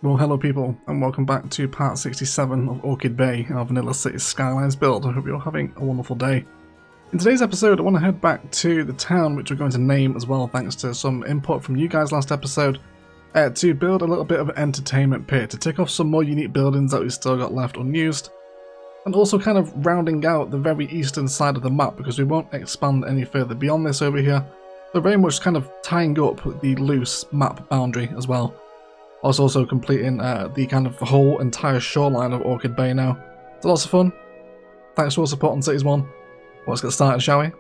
Well, hello people, and welcome back to part 67 of Orchid Bay, our Vanilla City Skylines build. I hope you're having a wonderful day. In today's episode, I want to head back to the town, which we're going to name as well, thanks to some input from you guys last episode, to build a little bit of an entertainment pit, to tick off some more unique buildings that we've still got left unused, and also kind of rounding out the very eastern side of the map, because we won't expand any further beyond this over here. So very much kind of tying up the loose map boundary as well. Also completing the kind of whole entire shoreline of Orchid Bay now. It's lots of fun. Thanks for all support on Cities 1. Let's get started, shall we?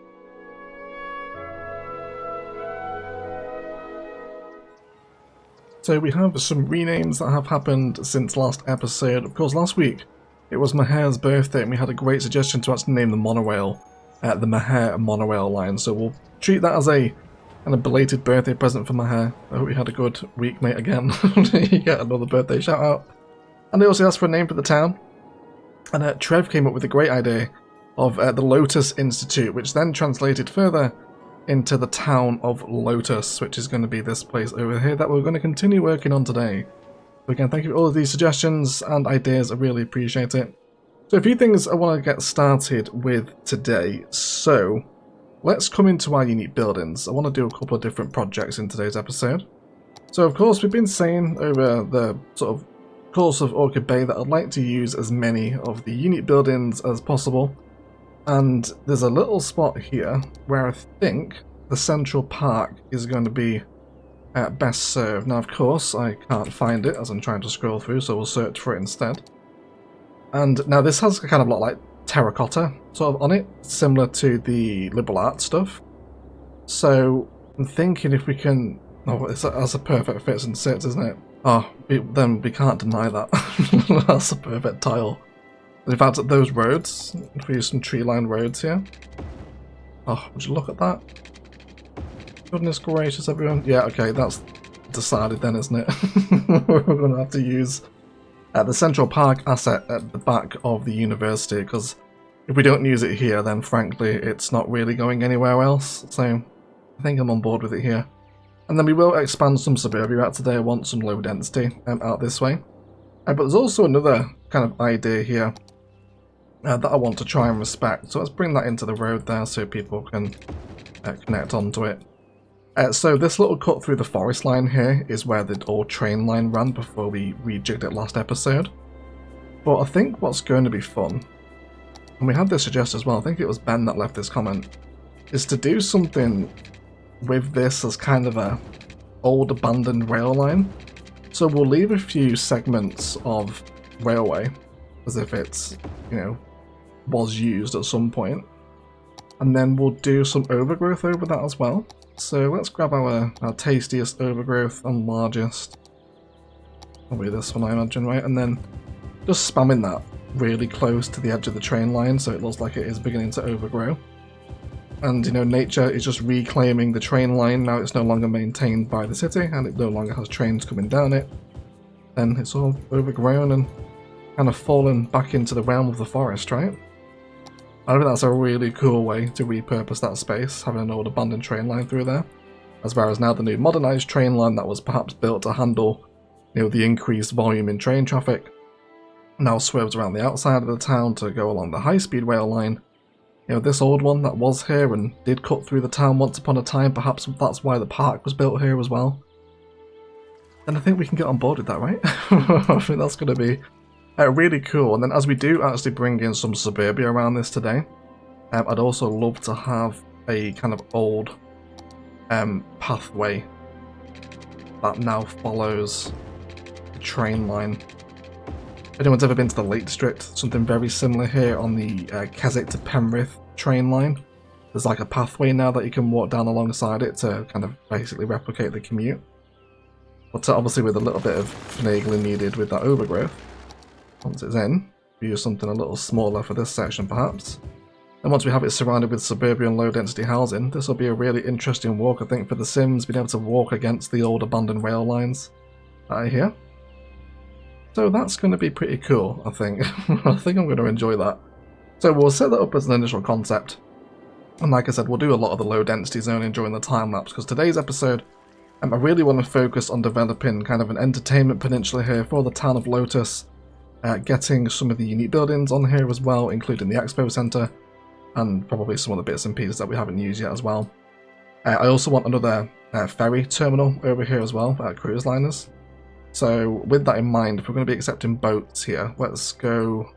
So we have some renames that have happened since last episode. Of course, last week it was Maher's birthday and we had a great suggestion to actually name the monorail the Maher monorail line. So we'll treat that as a belated birthday present for Maher. I hope you had a good week, mate, again. You get another birthday shout out. And they also asked for a name for the town. And Trev came up with a great idea of the Lotus Institute, which then translated further into the town of Lotus, which is going to be this place over here that we're going to continue working on today. So again, thank you for all of these suggestions and ideas. I really appreciate it. So a few things I want to get started with today. So let's come into our unique buildings. I want to do a couple of different projects in today's episode. So of course we've been saying over the sort of course of Orchid Bay that I'd like to use as many of the unique buildings as possible. And there's a little spot here where I think the Central Park is going to be best served. Now of course I can't find it as I'm trying to scroll through, so we'll search for it instead. And now this has kind of a lot like terracotta sort of on it, similar to the liberal arts stuff. So I'm thinking if we can... Oh, that's a perfect fits and sits, isn't it? Oh, then we can't deny that. That's a perfect tile. In fact, those roads, if we use some tree-lined roads here. Oh, would you look at that? Goodness gracious, everyone. Yeah, okay, that's decided then, isn't it? We're going to have to use the Central Park asset at the back of the university, because if we don't use it here, then frankly it's not really going anywhere else. So I think I'm on board with it here. And then we will expand some suburbia out today. I want some low density out this way. But there's also another kind of idea here that I want to try and respect. So let's bring that into the road there so people can connect onto it. So this little cut through the forest line here is where the old train line ran before we rejigged it last episode. But I think what's going to be fun, and we had this suggested as well, I think it was Ben that left this comment, is to do something with this as kind of a old abandoned rail line. So we'll leave a few segments of railway as if it's, you know, was used at some point. And then we'll do some overgrowth over that as well. So let's grab our tastiest overgrowth and largest. Probably this one, I imagine, right? And then just spamming that really close to the edge of the train line so it looks like it is beginning to overgrow. And, you know, nature is just reclaiming the train line. Now it's no longer maintained by the city and it no longer has trains coming down it. Then it's all overgrown and kind of fallen back into the realm of the forest, right? I think that's a really cool way to repurpose that space, having an old abandoned train line through there, as well as now the new modernised train line that was perhaps built to handle, you know, the increased volume in train traffic, now swerves around the outside of the town to go along the high-speed rail line. You know, this old one that was here and did cut through the town once upon a time, perhaps that's why the park was built here as well. And I think we can get on board with that, right? I think that's going to be really cool. And then as we do actually bring in some suburbia around this today, I'd also love to have a kind of old pathway that now follows the train line. If anyone's ever been to the Lake District, something very similar here on the Keswick to Penrith train line. There's like a pathway now that you can walk down alongside it to kind of basically replicate the commute. But obviously with a little bit of finagling needed with that overgrowth. Once it's in, we use something a little smaller for this section perhaps. And once we have it surrounded with suburban and low density housing, this will be a really interesting walk, I think, for the Sims, being able to walk against the old abandoned rail lines that are here. So that's going to be pretty cool, I think. I think I'm going to enjoy that. So we'll set that up as an initial concept. And like I said, we'll do a lot of the low density zoning during the time lapse, because today's episode I really want to focus on developing kind of an entertainment peninsula here for the town of Lotus, getting some of the unique buildings on here as well, including the Expo Center, and probably some other bits and pieces that we haven't used yet as well. I also want another ferry terminal over here as well, cruise liners. So with that in mind, if we're going to be accepting boats here, let's go...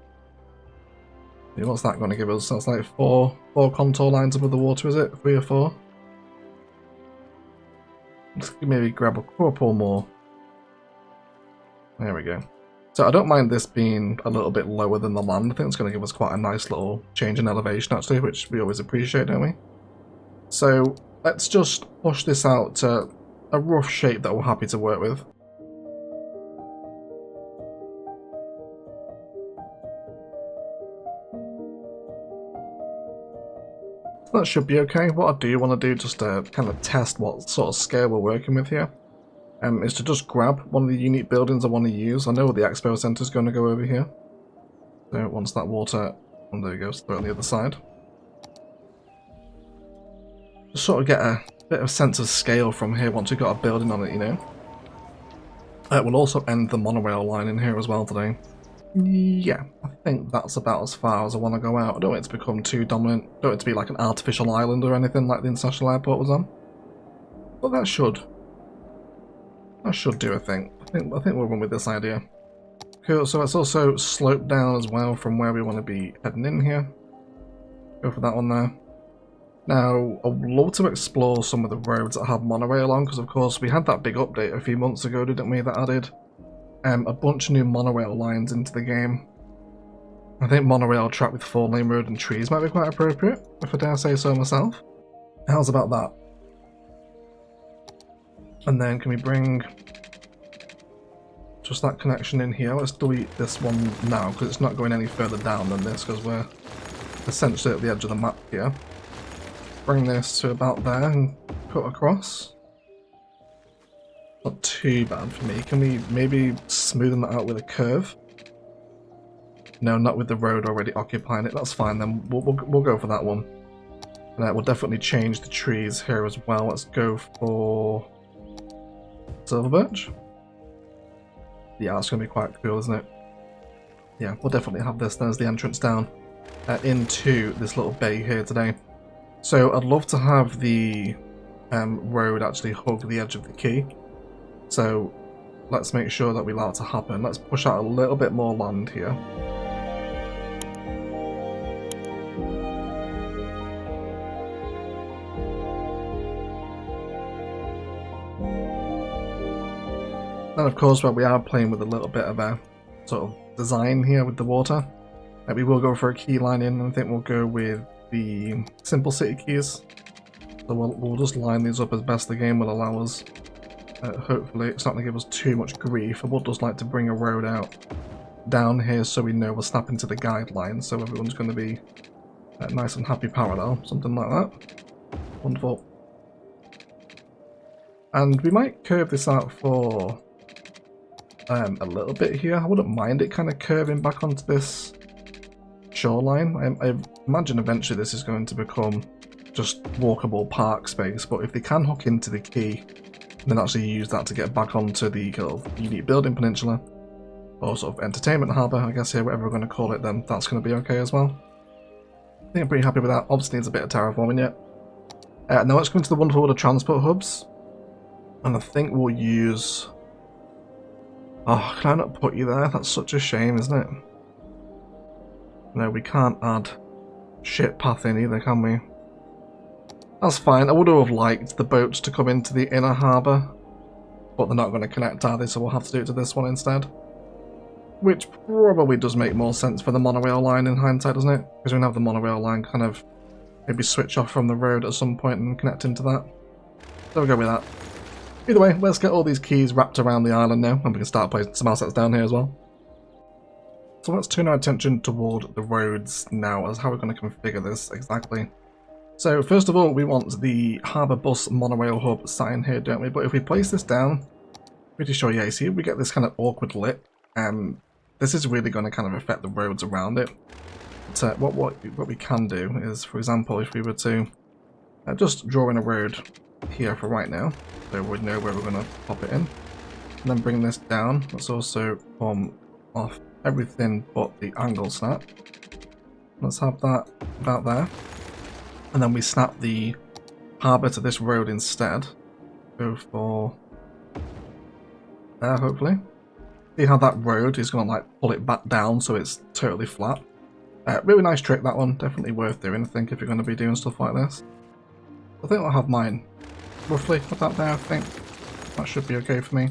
What's that going to give us? That's like four contour lines above the water, is it? 3 or 4? Let's maybe grab a couple more. There we go. So I don't mind this being a little bit lower than the land. I think it's going to give us quite a nice little change in elevation actually, which we always appreciate, don't we? So let's just push this out to a rough shape that we're happy to work with. That should be okay. What I do want to do, just to kind of test what sort of scale we're working with here, is to just grab one of the unique buildings I want to use. I know the Expo Center is going to go over here. So once that water, and there it goes, throw it on the other side. Just sort of get a bit of sense of scale from here once we've got a building on it, you know. We'll also end the monorail line in here as well today. Yeah, I think that's about as far as I want to go out. I don't want it to become too dominant. I don't want it to be like an artificial island or anything like the international airport was on. But that should do, I think. I think we'll run with this idea. Cool, so it's also sloped down as well from where we want to be heading in here. Go for that one there. Now, I would love to explore some of the roads that have monorail on, because of course we had that big update a few months ago, didn't we, that added a bunch of new monorail lines into the game. I think monorail track with 4-lane road and trees might be quite appropriate, if I dare say so myself. How's about that? And then can we bring just that connection in here? Let's delete this one now, because it's not going any further down than this, because we're essentially at the edge of the map here. Bring this to about there and cut across. Not too bad for me. Can we maybe smoothen that out with a curve? No, not with the road already occupying it. That's fine then. We'll go for that one. And we'll definitely change the trees here as well. Let's go for silver birch. Yeah, that's going to be quite cool, isn't it? Yeah, we'll definitely have this then as the entrance down into this little bay here today. So I'd love to have the road actually hug the edge of the quay. So let's make sure that we allow it to happen. Let's push out a little bit more land here. And of course, while we are playing with a little bit of a sort of design here with the water, we will go for a key line in, and I think we'll go with the simple city keys. So we'll just line these up as best the game will allow us. Hopefully it's not going to give us too much grief. I would just like to bring a road out down here so we know we're snapping to the guidelines, so everyone's going to be nice and happy parallel, something like that. Wonderful. And we might curve this out for a little bit here. I wouldn't mind it kind of curving back onto this shoreline. I imagine eventually this is going to become just walkable park space, but if they can hook into the quay and then actually use that to get back onto the unique building peninsula, or sort of entertainment harbour, I guess here, whatever we're going to call it, then that's going to be okay as well. I think I'm pretty happy with that. Obviously needs a bit of terraforming yet. Now let's go into the wonderful world of transport hubs, and I think we'll use... Oh, can I not put you there? That's such a shame, isn't it? No, we can't add ship path in either, can we? That's fine. I would have liked the boats to come into the inner harbour, but they're not going to connect, are they? So we'll have to do it to this one instead. Which probably does make more sense for the monorail line in hindsight, doesn't it? Because we can have the monorail line kind of maybe switch off from the road at some point and connect into that. So we'll go with that. Either way, let's get all these keys wrapped around the island now, and we can start placing some assets down here as well. So let's turn our attention toward the roads now, as how we're going to configure this exactly. So first of all, we want the harbour bus monorail hub sign here, don't we? But if we place this down, pretty sure, yeah, you see, we get this kind of awkward lip, and this is really going to kind of affect the roads around it. So what we can do is, for example, if we were to just draw in a road here for right now, so we know where we're going to pop it in. And then bring this down. Let's also come off everything but the angle snap. Let's have that about there. And then we snap the harbour to this road instead. Go for there, hopefully. See how that road is going to like pull it back down so it's totally flat. Really nice trick, that one. Definitely worth doing, I think, if you're going to be doing stuff like this. I think I'll have mine roughly about there, I think. That should be okay for me.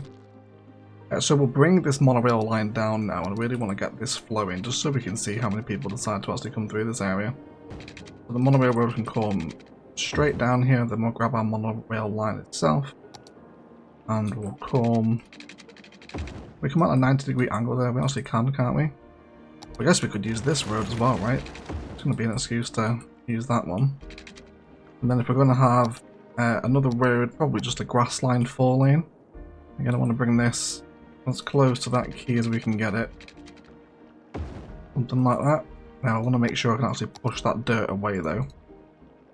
So we'll bring this monorail line down now, and I really want to get this flowing, just so we can see how many people decide to actually come through this area. So the monorail road can come straight down here, then we'll grab our monorail line itself. And we'll come... We come at a 90-degree angle there, we actually can, can't we? I guess we could use this road as well, right? It's going to be an excuse to use that one. And then if we're going to have another road, probably just a grass line 4-lane. Again, I want to bring this as close to that key as we can get it. Something like that. Now I want to make sure I can actually push that dirt away though.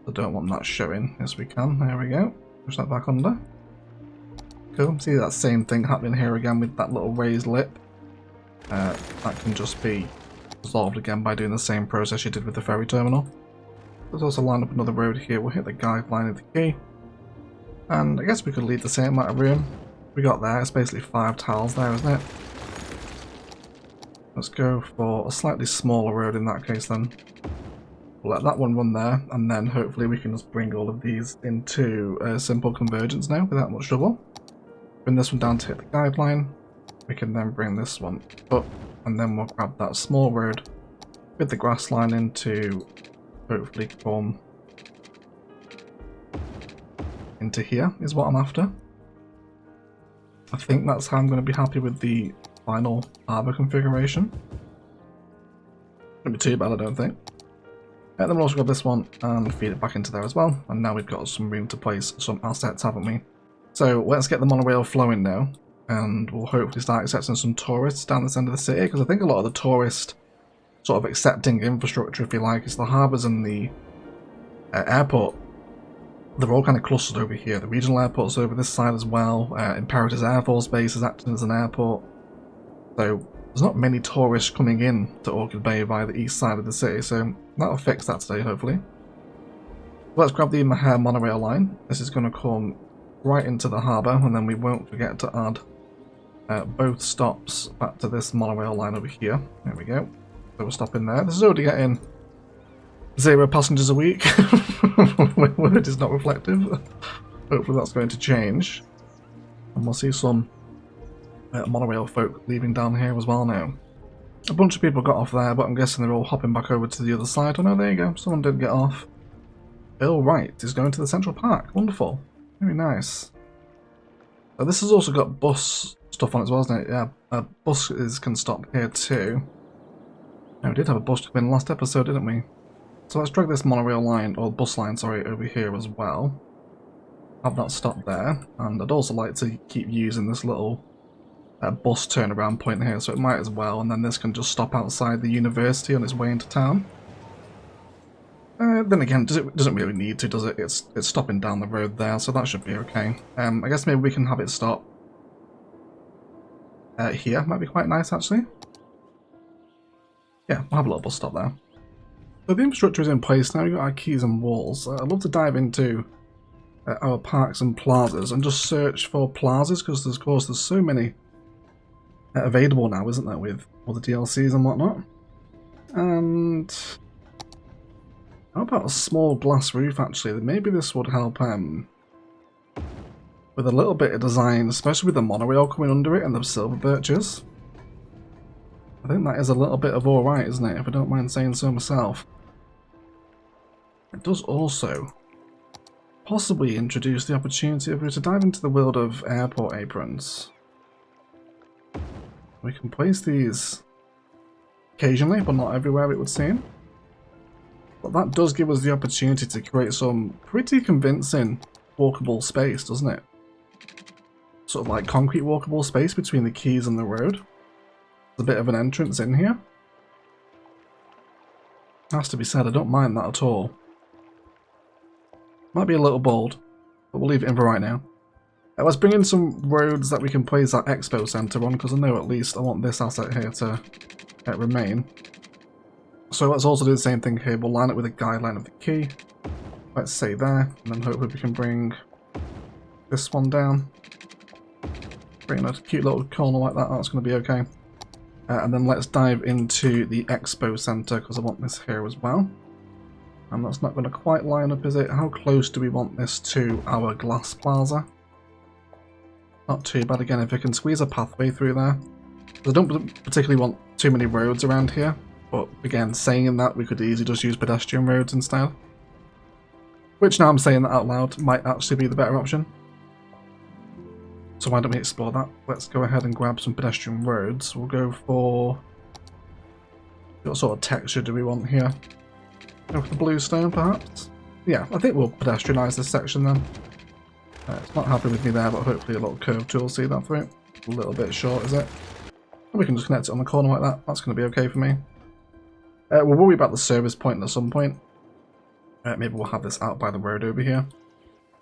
I don't want that showing. Yes, we can. There we go. Push that back under. Cool. See that same thing happening here again with that little raised lip. That can just be resolved again by doing the same process you did with the ferry terminal. Let's also line up another road here. We'll hit the guideline of the key. And I guess we could leave the same amount of room we got there. It's basically 5 tiles there, isn't it? Let's go for a slightly smaller road in that case then. We'll let that one run there, and then hopefully we can just bring all of these into a simple convergence now without much trouble. Bring this one down to hit the guideline. We can then bring this one up, and then we'll grab that small road with the grass line into hopefully come into here is what I'm after. I think that's how I'm going to be happy with the final harbour configuration. Shouldn't be too bad, I don't think. Then we'll also grab this one and feed it back into there as well. And now we've got some room to place some assets, haven't we? So let's get the monorail flowing now. And we'll hopefully start accepting some tourists down this end of the city. Because I think a lot of the tourist sort of accepting infrastructure, if you like, is the harbours and the airport. They're all kind of clustered over here. The regional airport's over this side as well. Imperator's Air Force Base is acting as an airport. So there's not many tourists coming in to Orchid Bay via the east side of the city. So that'll fix that today, hopefully. Let's grab the Maher monorail line. This is going to come right into the harbour, and then we won't forget to add both stops back to this monorail line over here. There we go. So we're stopping there. This is already getting 0 passengers a week. My word is not reflective. Hopefully that's going to change. And we'll see some monorail folk leaving down here as well now. A bunch of people got off there, but I'm guessing they're all hopping back over to the other side. Oh no, there you go. Someone did get off. Bill Wright is going to the Central Park. Wonderful. Very nice. So this has also got bus stuff on it as well, isn't it? Yeah, buses can stop here too. Oh, we did have a bus come in last episode, didn't we? So let's drag this monorail line, or bus line, sorry, over here as well. Have that stop there. And I'd also like to keep using this little bus turnaround point here, so it might as well. And then this can just stop outside the university on its way into town. Then again, it doesn't really need to, does it? It's stopping down the road there, so that should be okay. I guess maybe we can have it stop here. Might be quite nice, actually. Yeah, we'll have a little bus stop there. So the infrastructure is in place now. We've got our quays and walls. I'd love to dive into our parks and plazas and just search for plazas, because of course there's so many available now, isn't there, with all the DLCs and whatnot. And how about a small glass roof, actually? Maybe this would help with a little bit of design, especially with the monorail coming under it and the silver birches. I think that is a little bit of alright, isn't it, if I don't mind saying so myself. It does also possibly introduce the opportunity of us to dive into the world of airport aprons. We can place these occasionally, but not everywhere, it would seem. But that does give us the opportunity to create some pretty convincing walkable space, doesn't it? Sort of like concrete walkable space between the quays and the road. There's a bit of an entrance in here. Has to be said, I don't mind that at all. Might be a little bold, but we'll leave it in for right now. Let's bring in some roads that we can place our expo center on, because I know at least I want this asset here to remain. So let's also do the same thing here. We'll line it with a guideline of the key. Let's say there, and then hopefully we can bring this one down. Bring a cute little corner like that, that's going to be okay. And then let's dive into the expo center, because I want this here as well. And that's not going to quite line up, is it? How close do we want this to our glass plaza? Not too bad. Again, if I can squeeze a pathway through there. I don't particularly want too many roads around here, but again, saying that, we could easily just use pedestrian roads instead. Which, now I'm saying that out loud, might actually be the better option. So why don't we explore that? Let's go ahead and grab some pedestrian roads. We'll go for... what sort of texture do we want here? Go for the bluestone, perhaps? Yeah, I think we'll pedestrianise this section then. It's not happy with me there, but hopefully a little curve tool will see that through. A little bit short, is it? And we can just connect it on the corner like that. That's going to be okay for me. We'll worry about the service point at some point. Maybe we'll have this out by the road over here.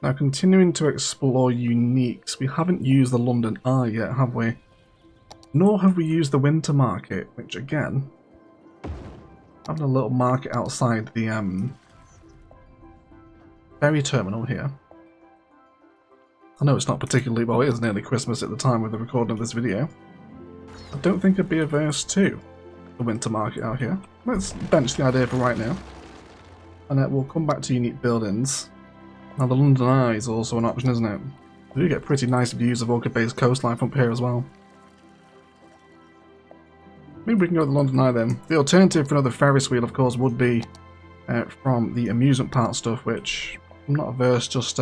Now, continuing to explore uniques. We haven't used the London Eye yet, have we? Nor have we used the Winter Market, which again... having a little market outside the ferry terminal here. I know it's not particularly, well, it is nearly Christmas at the time of the recording of this video. I don't think I'd be averse to the winter market out here. Let's bench the idea for right now. And we'll come back to unique buildings. Now the London Eye is also an option, isn't it? We do get pretty nice views of Orchid-based coastline from here as well. Maybe we can go with the London Eye then. The alternative for another Ferris wheel, of course, would be from the amusement park stuff, which I'm not averse just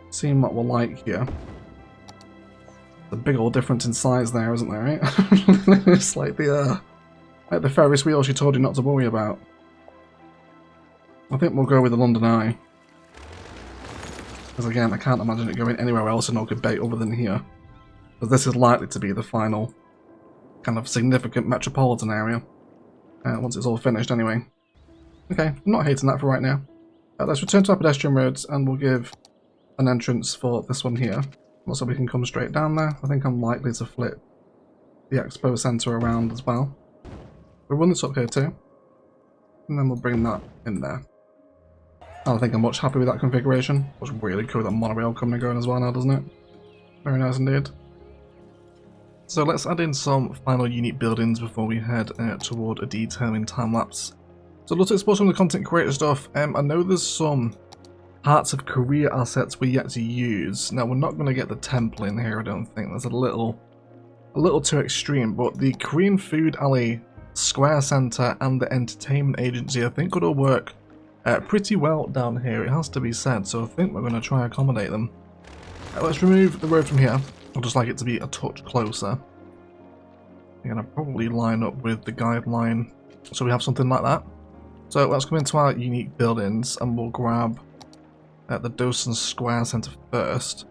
seeing what we're like here. The big old difference in size there, isn't there, right? It's like the Ferris wheel she told you not to worry about. I think we'll go with the London Eye. Because again, I can't imagine it going anywhere else in Orchid Bay other than here. Because this is likely to be the final kind of significant metropolitan area. Once it's all finished anyway. Okay, I'm not hating that for right now. Let's return to our pedestrian roads and we'll give an entrance for this one here. Also we can come straight down there. I think I'm likely to flip the expo centre around as well. We'll run this up here too. And then we'll bring that in there. I don't think I'm much happy with that configuration. It's really cool that monorail coming and going as well now, doesn't it? Very nice indeed. So let's add in some final unique buildings before we head toward a determined time lapse. So let's explore some of the content creator stuff. I know there's some parts of career assets we're yet to use. Now we're not going to get the temple in here, I don't think. That's a little too extreme, but the Korean Food Alley, Square Centre and the Entertainment Agency I think could all work pretty well down here, it has to be said, so I think we're going to try and accommodate them. Let's remove the road from here. I'd just like it to be a touch closer. I'm going to probably line up with the guideline so we have something like that. So let's come into our unique buildings and we'll grab the Dawson Square Centre first.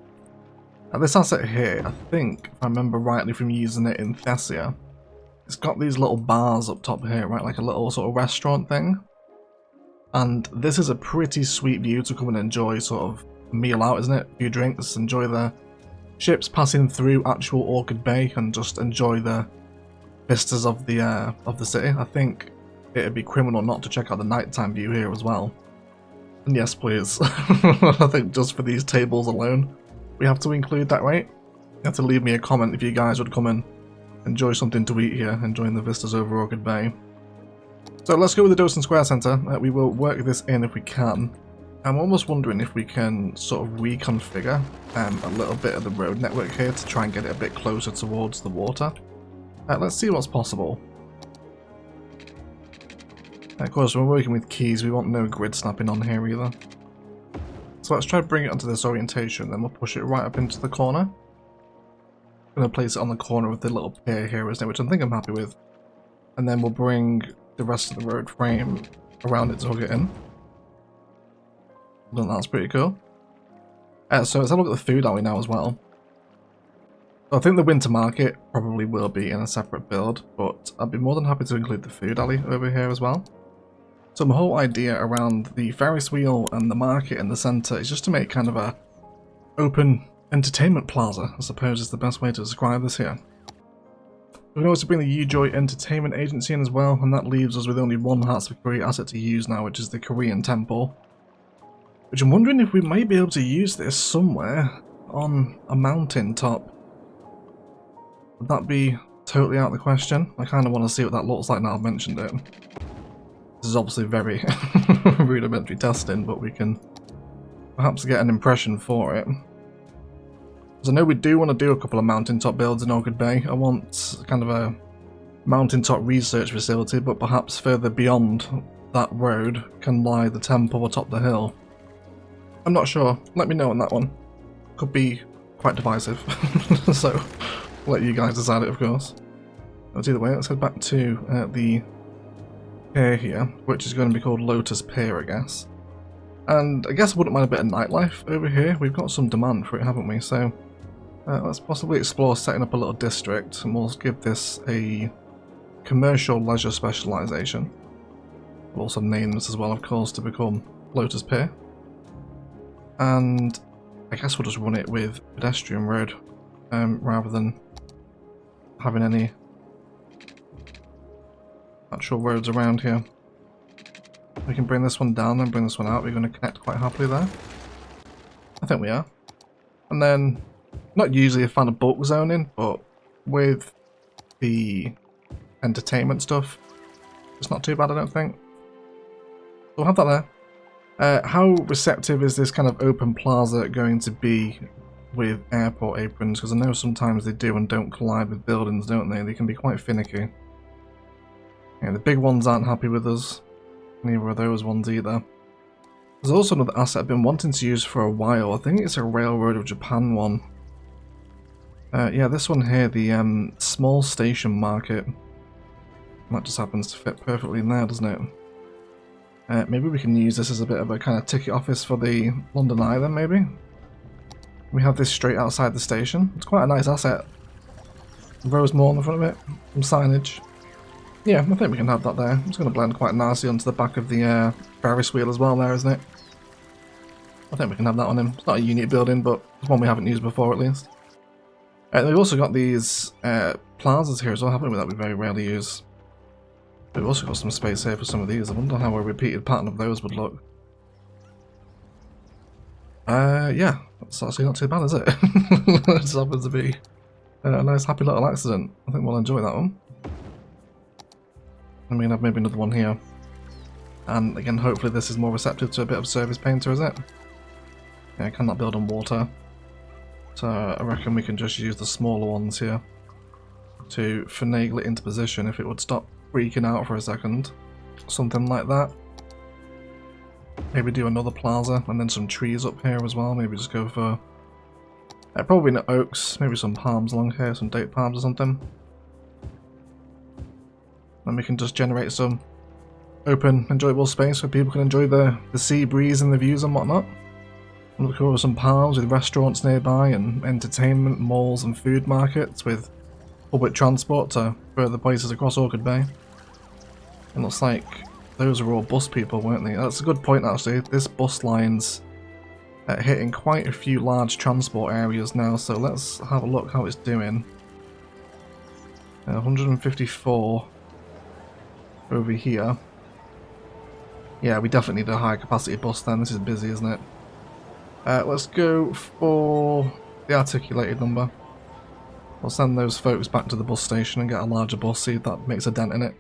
Now this asset here, I think, if I remember rightly from using it in Thessia, it's got these little bars up top here, right, like a little sort of restaurant thing. And this is a pretty sweet view to come and enjoy, sort of meal out, isn't it? A few drinks, enjoy the ships passing through actual Orchid Bay and just enjoy the vistas of the city. I think it'd be criminal not to check out the nighttime view here as well. And yes, please. I think just for these tables alone, we have to include that, right? You have to leave me a comment if you guys would come and enjoy something to eat here, enjoying the vistas over Orchid Bay. So let's go with the Dawson Square Centre. We will work this in if we can. I'm almost wondering if we can sort of reconfigure a little bit of the road network here to try and get it a bit closer towards the water. Let's see what's possible. Of course, we're working with keys, we want no grid snapping on here either. So let's try to bring it onto this orientation, then we'll push it right up into the corner. I'm going to place it on the corner of the little pier here, isn't it, which I think I'm happy with. And then we'll bring the rest of the road frame around it to hook it in. I think that's pretty cool. So let's have a look at the food alley now as well. I think the winter market probably will be in a separate build, but I'd be more than happy to include the food alley over here as well. So my whole idea around the Ferris wheel and the market in the centre is just to make kind of a open entertainment plaza, I suppose is the best way to describe this here. We can also bring the Ujoy Entertainment Agency in as well, and that leaves us with only one Hearts of Korea asset to use now, which is the Korean Temple. Which I'm wondering if we might be able to use this somewhere on a mountain top. Would that be totally out of the question? I kind of want to see what that looks like now I've mentioned it. This is obviously very rudimentary testing, but we can perhaps get an impression for it. Because I know we do want to do a couple of mountaintop builds in Orchid Bay. I want kind of a mountaintop research facility, but perhaps further beyond that road can lie the temple atop the hill. I'm not sure. Let me know on that one. Could be quite divisive. So, I'll let you guys decide it, of course. But either way, let's head back to the pier here, which is going to be called Lotus Pier, I guess. And I guess I wouldn't mind a bit of nightlife over here. We've got some demand for it, haven't we? So, let's possibly explore setting up a little district, and we'll give this a commercial leisure specialization. We'll also name this as well, of course, to become Lotus Pier. And I guess we'll just run it with pedestrian road rather than having any actual roads around here. We can bring this one down and bring this one out. We're going to connect quite happily there. I think we are. And then, not usually a fan of bulk zoning, but with the entertainment stuff, it's not too bad, I don't think. We'll have that there. How receptive is this kind of open plaza going to be with airport aprons? Because I know sometimes they do and don't collide with buildings, don't they? They can be quite finicky. Yeah, the big ones aren't happy with us. Neither are those ones either. There's also another asset I've been wanting to use for a while. I think it's a Railroad of Japan one. Yeah, this one here, the small station market. That just happens to fit perfectly in there, doesn't it? Maybe we can use this as a bit of a kind of ticket office for the London Eye then, maybe? We have this straight outside the station. It's quite a nice asset. Rose Mall in the front of it, some signage. Yeah, I think we can have that there. It's going to blend quite nicely onto the back of the Ferris wheel as well there, isn't it? I think we can have that one in. It's not a unique building, but it's one we haven't used before at least. We've also got these plazas here as well, haven't we, that we very rarely use. We've also got some space here for some of these. I wonder how a repeated pattern of those would look. Yeah, that's actually not too bad, is it? It just happens to be a nice happy little accident. I think we'll enjoy that one. And we can have maybe another one here. And again, hopefully this is more receptive to a bit of Service Painter, is it? Yeah, cannot build on water. So I reckon we can just use the smaller ones here to finagle it into position if it would stop freaking out for a second. Something like that. Maybe do another plaza and then some trees up here as well. Maybe just go for probably no oaks, maybe some palms along here, some date palms or something. Then we can just generate some open, enjoyable space where people can enjoy the sea breeze and the views and whatnot. And look over some palms with restaurants nearby and entertainment, malls and food markets with public transport to further places across Orchid Bay. It looks like those are all bus people, weren't they? That's a good point actually. This bus line's hitting quite a few large transport areas now, so let's have a look how it's doing. 154 over here. Yeah, we definitely need a high capacity bus then. This is busy, isn't it? Let's go for the articulated number. We'll send those folks back to the bus station and get a larger bus, see if that makes a dent in it.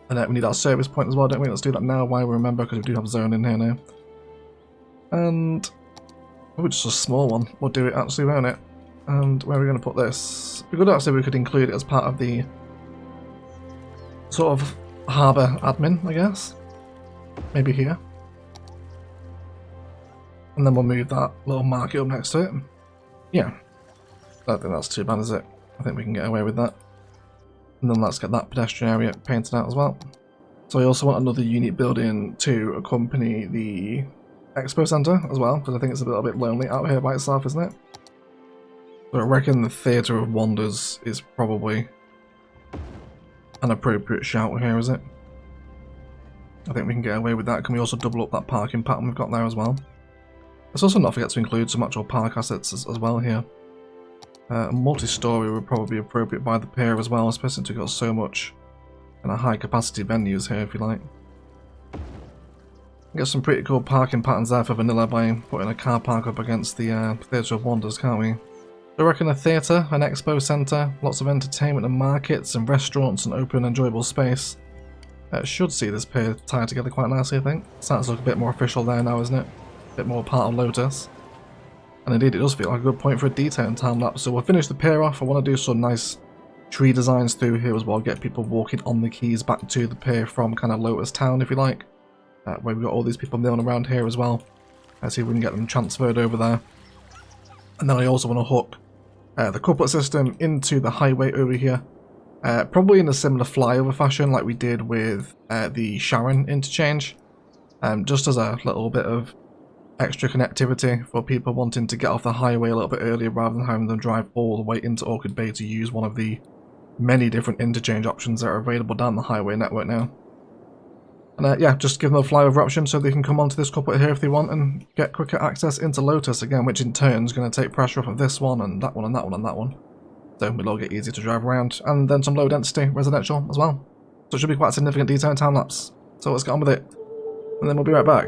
And then we need our service point as well, don't we? Let's do that now while we remember, because we do have zone in here now. And oh, just a small one. We'll do it actually, won't it? And where are we going to put this? We could actually include it as part of the sort of harbour admin, I guess. Maybe here. And then we'll move that little market up next to it. Yeah. I don't think that's too bad, is it? I think we can get away with that. And then let's get that pedestrian area painted out as well. So I also want another unique building to accompany the expo centre as well, because I think it's a little bit lonely out here by itself, isn't it? So I reckon the Theatre of Wonders is probably an appropriate shout here, is it? I think we can get away with that. Can we also double up that parking pattern we've got there as well? Let's also not forget to include some actual park assets as well here. Multi-story would probably be appropriate by the pier as well, especially since we've got so much kind of high capacity venues here, if you like. Get some pretty cool parking patterns there for vanilla by putting a car park up against the Theatre of Wonders, can't we? I reckon a theatre, an expo centre, lots of entertainment and markets and restaurants and open enjoyable space. Should see this pier tied together quite nicely, I think. Starting to look a bit more official there now, isn't it? A bit more part of Lotus. And indeed it does feel like a good point for a detailing time lapse. So we'll finish the pier off. I want to do some nice tree designs through here as well, get people walking on the quays back to the pier from kind of Lotus Town, if you like. Where we've got all these people milling around here as well. Let's see if we can get them transferred over there. And then I also want to hook the couplet system into the highway over here. Probably in a similar flyover fashion like we did with the Sharon interchange. Just as a little bit of extra connectivity for people wanting to get off the highway a little bit earlier rather than having them drive all the way into Orchid Bay to use one of the many different interchange options that are available down the highway network now. And yeah, just give them a flyover option so they can come onto this couplet here if they want and get quicker access into Lotus again, which in turn is going to take pressure off of this one and that one and that one and that one. So it'll all get easier to drive around, and then some low density residential as well. So it should be quite a significant detail time lapse. So let's get on with it, and then we'll be right back.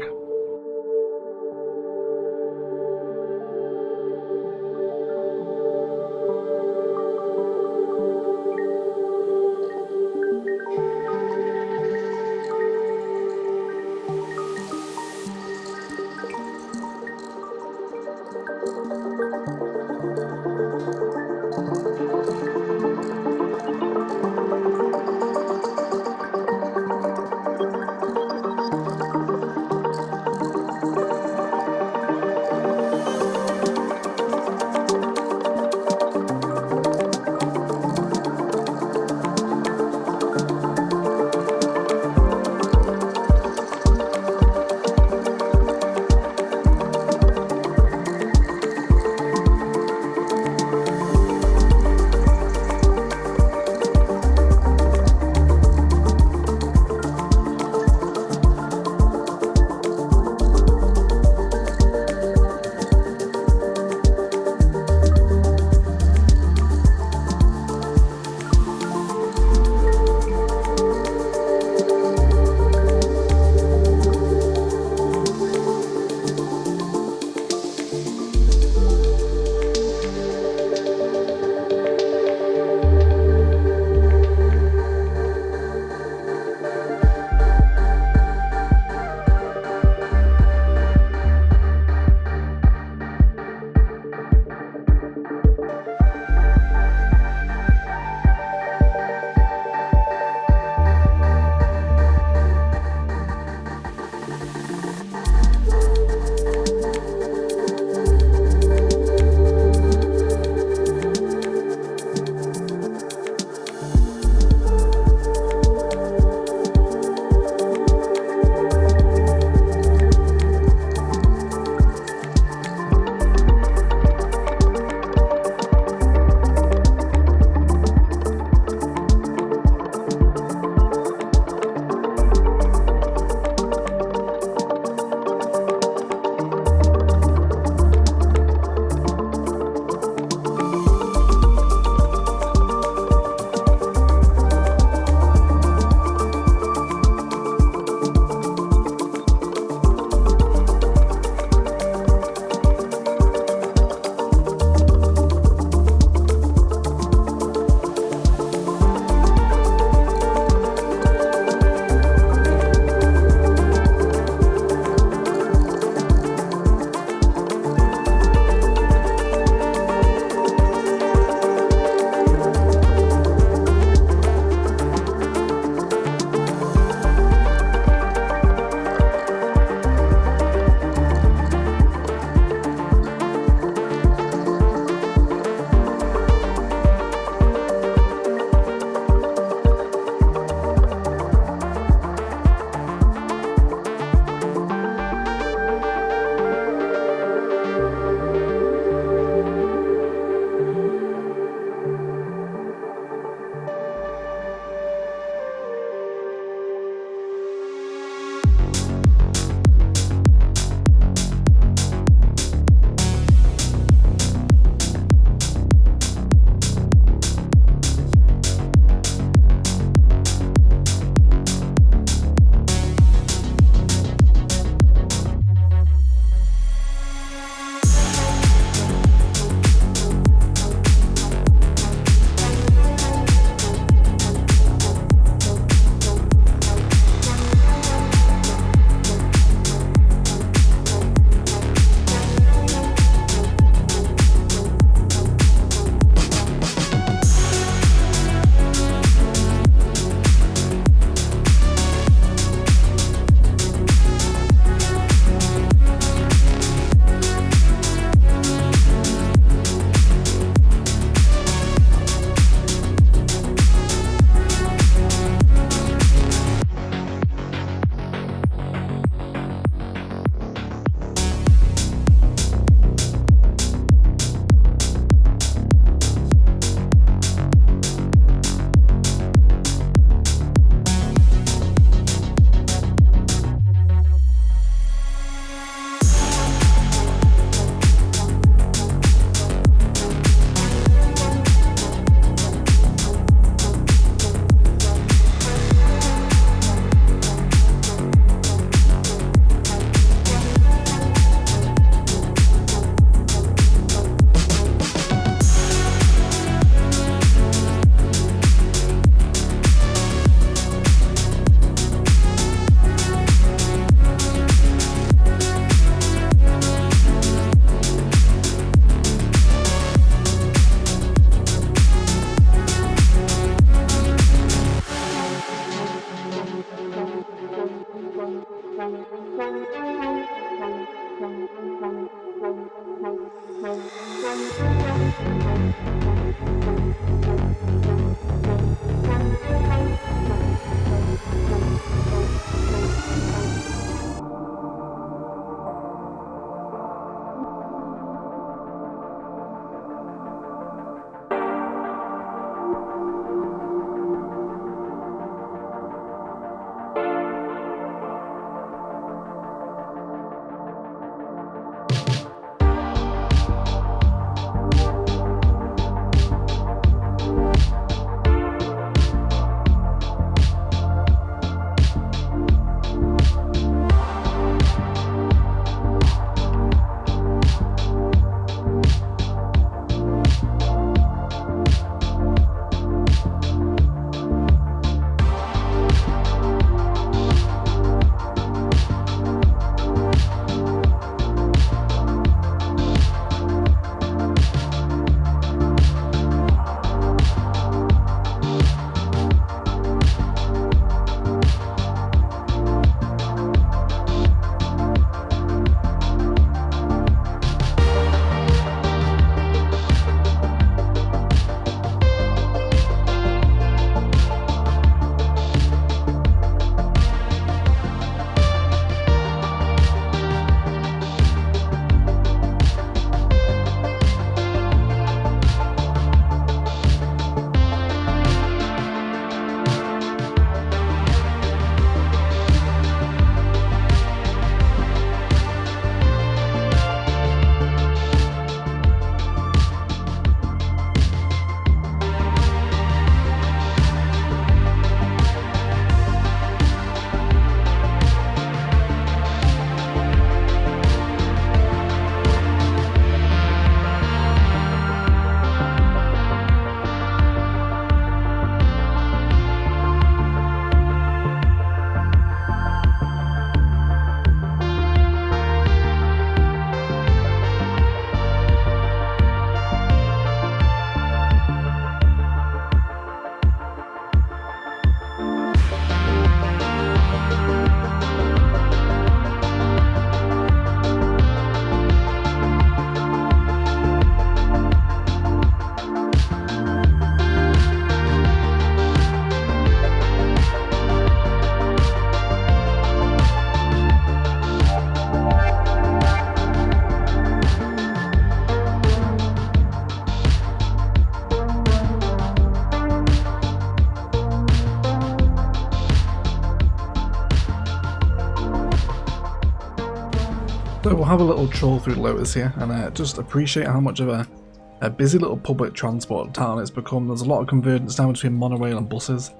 have a little troll through Lotus here and just appreciate how much of a busy little public transport town it's become. There's a lot of convergence now between monorail and buses,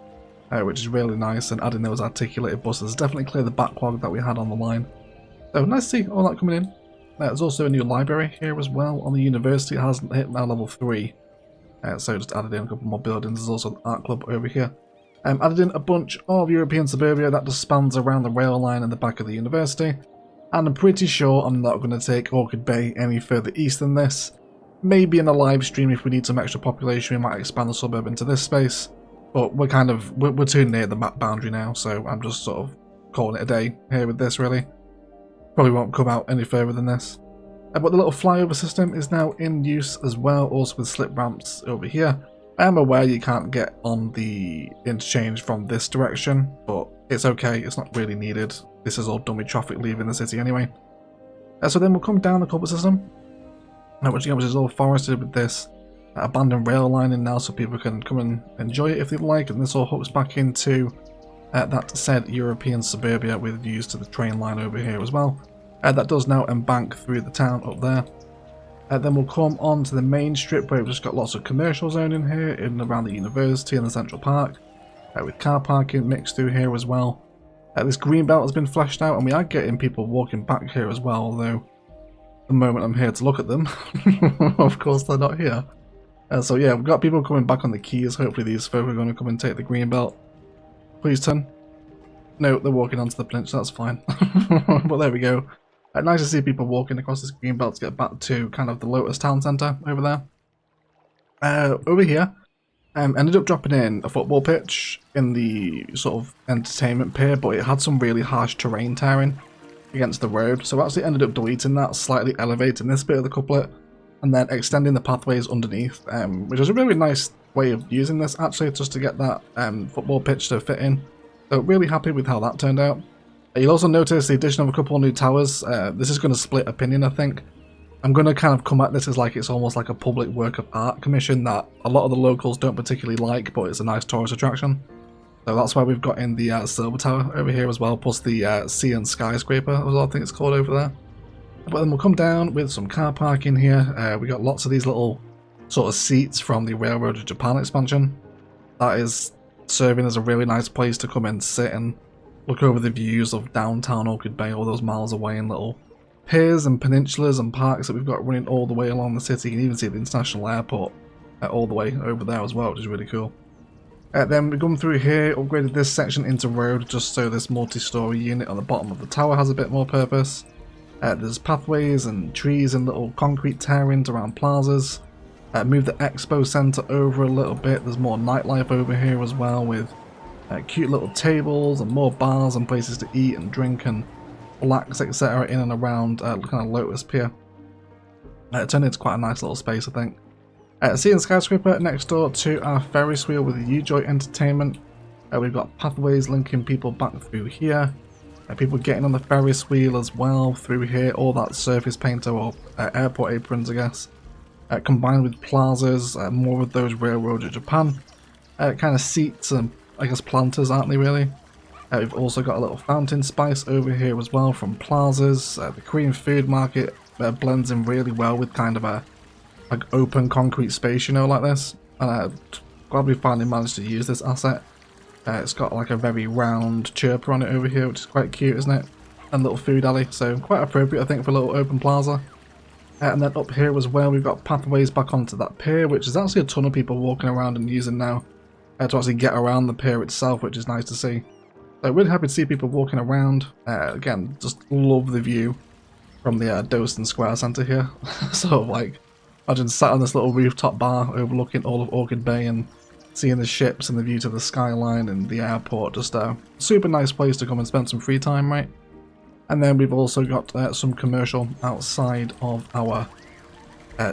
which is really nice, and adding those articulated buses definitely cleared the backlog that we had on the line. So nice to see all that coming in. There's also a new library here as well on the university. It hasn't hit now level 3, so just added in a couple more buildings. There's also an art club over here. Added in a bunch of European suburbia that just spans around the rail line in the back of the university, and I'm pretty sure I'm not going to take Orchid Bay any further east than this. Maybe in a live stream, if we need some extra population, we might expand the suburb into this space, but we're too near the map boundary now, so I'm just sort of calling it a day here with this, really. Probably won't come out any further than this. But the little flyover system is now in use as well, also with slip ramps over here. I am aware you can't get on the interchange from this direction, but it's okay, it's not really needed. This is all done with traffic leaving the city anyway. So then we'll come down the culvert system, which is all forested with this abandoned rail line in now, so people can come and enjoy it if they like, and this all hooks back into that said European suburbia with views to the train line over here as well. That does now embank through the town up there. Then we'll come on to the main strip where we've just got lots of commercial zone in here, in and around the university and the central park, with car parking mixed through here as well. This green belt has been fleshed out, and we are getting people walking back here as well, although the moment I'm here to look at them, of course they're not here. So yeah, we've got people coming back on the keys. Hopefully these folk are going to come and take the green belt. Please turn. No, they're walking onto the plinch, that's fine. But there we go. Nice to see people walking across this green belt to get back to kind of the Lotus town centre over there. Over here, ended up dropping in a football pitch in the sort of entertainment pier, but it had some really harsh terrain tearing against the road, so I actually ended up deleting that, slightly elevating this bit of the couplet, and then extending the pathways underneath, which is a really nice way of using this actually, just to get that football pitch to fit in. So really happy with how that turned out. You'll also notice the addition of a couple of new towers. This is going to split opinion, I think. I'm going to kind of come at this as like it's almost like a public work of art commission that a lot of the locals don't particularly like, but it's a nice tourist attraction. So that's why we've got in the silver tower over here as well, plus the sea and skyscraper, as I think it's called over there. But then we'll come down with some car parking here. We got lots of these little sort of seats from the Railroad of Japan expansion. That is serving as a really nice place to come and sit and look over the views of downtown Orchid Bay, all those miles away, in little piers and peninsulas and parks that we've got running all the way along the city. You can even see the international airport all the way over there as well, which is really cool. Then we come through here, upgraded this section into road just so this multi-storey unit on the bottom of the tower has a bit more purpose. There's pathways and trees and little concrete tear-ins around plazas. Move the expo centre over a little bit. There's more nightlife over here as well, with cute little tables and more bars and places to eat and drink and relax, etc. in and around kind of Lotus Pier. It turned into quite a nice little space, I think. Sea and skyscraper next door to our Ferris wheel with the U-Joy entertainment. We've got pathways linking people back through here. People getting on the Ferris wheel as well through here. All that surface painter or airport aprons, I guess. Combined with plazas, more of those Railroad of Japan. Kind of seats and I guess planters, aren't they really? We've also got a little fountain spice over here as well from plazas. The Korean food market blends in really well with kind of a like open concrete space, you know, like this. And I'm glad we finally managed to use this asset. It's got like a very round chirper on it over here, which is quite cute, isn't it? And a little food alley, so quite appropriate, I think, for a little open plaza. And then up here as well, we've got pathways back onto that pier, which is actually a ton of people walking around and using now to actually get around the pier itself, which is nice to see. So really happy to see people walking around. Again, just love the view from the Doston Square Centre here. Sort of like, imagine sat on this little rooftop bar overlooking all of Orchid Bay and seeing the ships and the view to the skyline and the airport. Just a super nice place to come and spend some free time, right? And then we've also got some commercial outside of our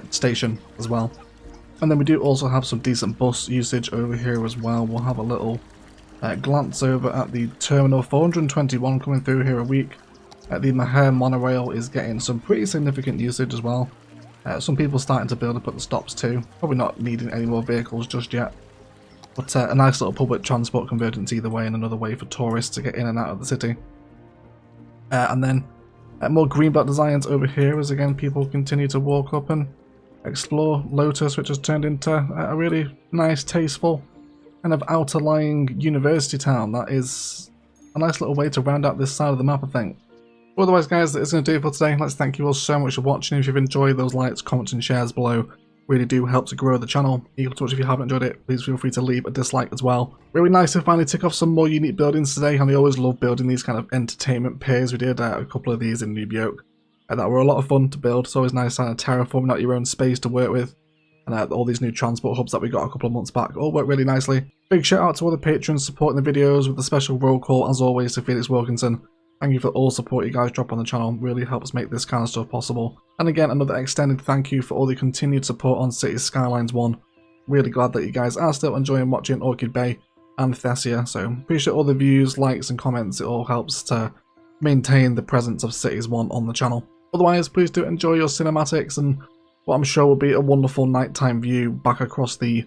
station as well. And then we do also have some decent bus usage over here as well. We'll have a little glance over at the Terminal 421 coming through here a week. The Maher monorail is getting some pretty significant usage as well. Some people starting to build up at the stops too. Probably not needing any more vehicles just yet. But a nice little public transport convergence either way, and another way for tourists to get in and out of the city. And then More green block designs over here as again people continue to walk up and explore Lotus, which has turned into a really nice, tasteful kind of outer lying university town. That is a nice little way to round out this side of the map, I think. Otherwise guys, that is going to do it for today. Let's thank you all so much for watching. If you've enjoyed, those likes, comments and shares below really do help to grow the channel. Equal to much if you haven't enjoyed it, please feel free to leave a dislike as well. Really nice to finally tick off some more unique buildings today, and I always love building these kind of entertainment piers. We did a couple of these in New Yoke that were a lot of fun to build. It's always nice terraforming out your own space to work with. And all these new transport hubs that we got a couple of months back all work really nicely. Big shout out to all the patrons supporting the videos, with the special roll call as always to Felix Wilkinson. Thank you for all support you guys drop on the channel, really helps make this kind of stuff possible. And again, another extended thank you for all the continued support on Cities Skylines 1. Really glad that you guys are still enjoying watching Orchid Bay and Thessia, so appreciate all the views, likes and comments. It all helps to maintain the presence of Cities 1 on the channel. Otherwise, please do enjoy your cinematics and what I'm sure will be a wonderful nighttime view back across the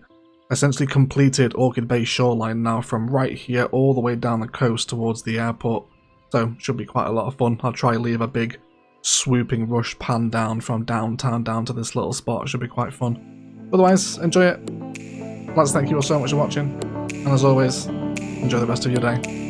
essentially completed Orchid Bay shoreline now, from right here all the way down the coast towards the airport. So should be quite a lot of fun. I'll try leave a big swooping rush pan down from downtown down to this little spot. It should be quite fun. Otherwise, enjoy it. Let's thank you all so much for watching, and as always, enjoy the rest of your day.